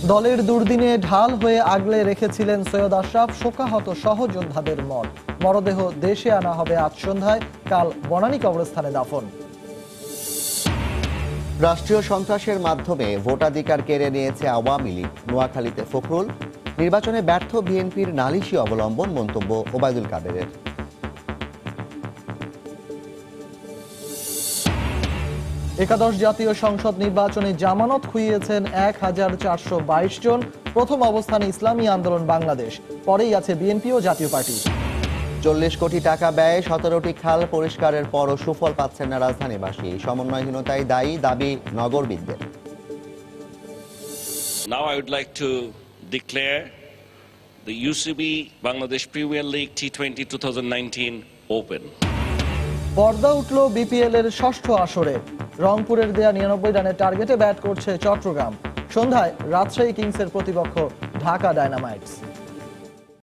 দলের দুর্দিনে ঢাল হয়ে আগলে রেখেছিলেন সৈয়দ আশরাফ, শোকাহত সহযোদ্ধাদের মঠ। মরদেহ দেশে আনা হবে আজ সন্ধ্যায়, কাল বনানী কবরস্থানে দাফন। রাষ্ট্রীয় সন্ত্রাসের মাধ্যমে ভোটাধিকার কেড়ে নিয়েছে আওয়ামী লীগ। নোয়াখালীতে ফখরুল, নির্বাচনে ব্যর্থ বিএনপির নালিশি অবলম্বন, মন্তব্য ওবায়দুল কাদেরের। একাদশ জাতীয় সংসদ নির্বাচনে জামানত খুইয়েছেন ১,৪২২ জন। প্রথম অবস্থানে ইসলামী আন্দোলন বাংলাদেশ, পরেই আছে বিএনপি ও জাতীয় পার্টি। ৪০ কোটি টাকা ব্যয়ে ১৭টি খাল পরিষ্কারের পরও সুফল পাচ্ছেন না রাজধানীবাসী। সমন্বয়হীনতাই দায়ী, দাবি নগরবিদদের। Now I would like to declare the UCB Bangladesh Premier League T20 2019 open. পর্দা উঠল বিপিএল এর ষষ্ঠ আসরে। রংপুরের দেয়া ৯৯ রানের টার্গেটে ব্যাট করছে চট্টগ্রাম। সন্ধ্যায় রাজশাহী কিংসের প্রতিপক্ষ ঢাকা ডায়নামাইটস।